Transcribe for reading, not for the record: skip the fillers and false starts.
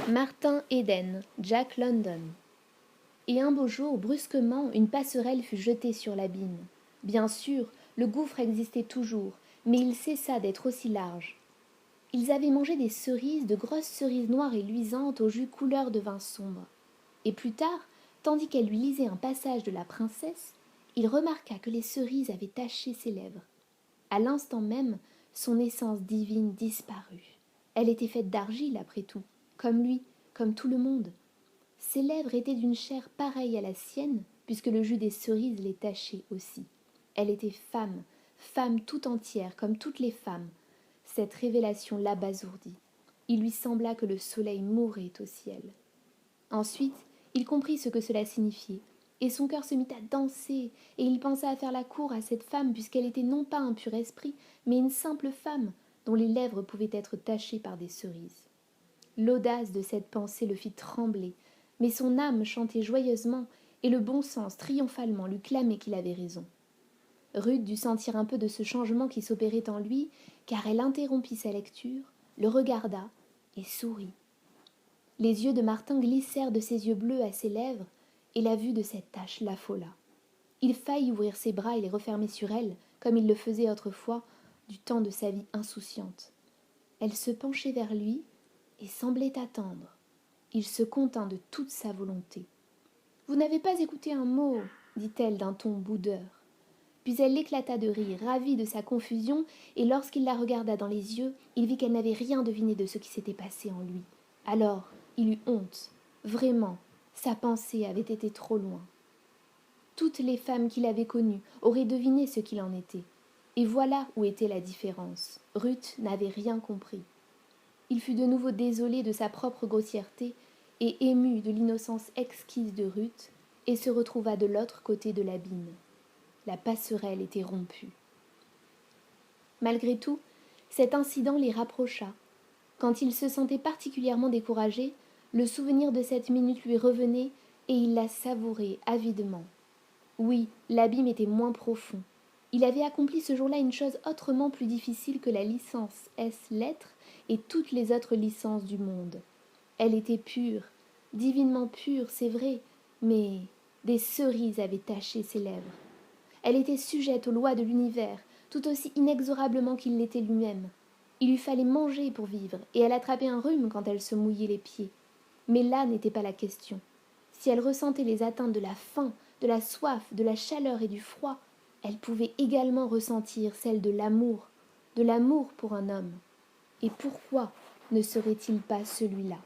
Martin Eden, Jack London. Et un beau jour, brusquement, une passerelle fut jetée sur l'abîme. Bien sûr, le gouffre existait toujours, mais il cessa d'être aussi large. Ils avaient mangé des cerises, de grosses cerises noires et luisantes au jus couleur de vin sombre. Et plus tard, tandis qu'elle lui lisait un passage de la princesse, il remarqua que les cerises avaient taché ses lèvres. À l'instant même, son essence divine disparut. Elle était faite d'argile, après tout, comme lui, comme tout le monde. Ses lèvres étaient d'une chair pareille à la sienne, puisque le jus des cerises les tachait aussi. Elle était femme, femme tout entière, comme toutes les femmes. Cette révélation l'abasourdit. Il lui sembla que le soleil mourait au ciel. Ensuite, il comprit ce que cela signifiait, et son cœur se mit à danser, et il pensa à faire la cour à cette femme, puisqu'elle était non pas un pur esprit, mais une simple femme, dont les lèvres pouvaient être tachées par des cerises. L'audace de cette pensée le fit trembler, mais son âme chantait joyeusement, et le bon sens triomphalement lui clamait qu'il avait raison. Ruth dut sentir un peu de ce changement qui s'opérait en lui, car elle interrompit sa lecture, le regarda et sourit. Les yeux de Martin glissèrent de ses yeux bleus à ses lèvres, et la vue de cette tache l'affola. Il faillit ouvrir ses bras et les refermer sur elle, comme il le faisait autrefois, du temps de sa vie insouciante. Elle se penchait vers lui et semblait attendre. Il se contint de toute sa volonté. « Vous n'avez pas écouté un mot, dit-elle d'un ton boudeur. Puis elle éclata de rire, ravie de sa confusion, et lorsqu'il la regarda dans les yeux, il vit qu'elle n'avait rien deviné de ce qui s'était passé en lui. Alors, il eut honte. Vraiment, sa pensée avait été trop loin. Toutes les femmes qu'il avait connues auraient deviné ce qu'il en était. Et voilà où était la différence. Ruth n'avait rien compris. Il fut de nouveau désolé de sa propre grossièreté et ému de l'innocence exquise de Ruth, et se retrouva de l'autre côté de l'abîme. La passerelle était rompue. Malgré tout, cet incident les rapprocha. Quand il se sentait particulièrement découragé, le souvenir de cette minute lui revenait et il la savourait avidement. Oui, l'abîme était moins profond. Il avait accompli ce jour-là une chose autrement plus difficile que la licence S-lettres et toutes les autres licences du monde. Elle était pure, divinement pure, c'est vrai, mais des cerises avaient taché ses lèvres. Elle était sujette aux lois de l'univers, tout aussi inexorablement qu'il l'était lui-même. Il lui fallait manger pour vivre, et elle attrapait un rhume quand elle se mouillait les pieds. Mais là n'était pas la question. Si elle ressentait les atteintes de la faim, de la soif, de la chaleur et du froid, elle pouvait également ressentir celle de l'amour pour un homme. Et pourquoi ne serait-il pas celui-là ?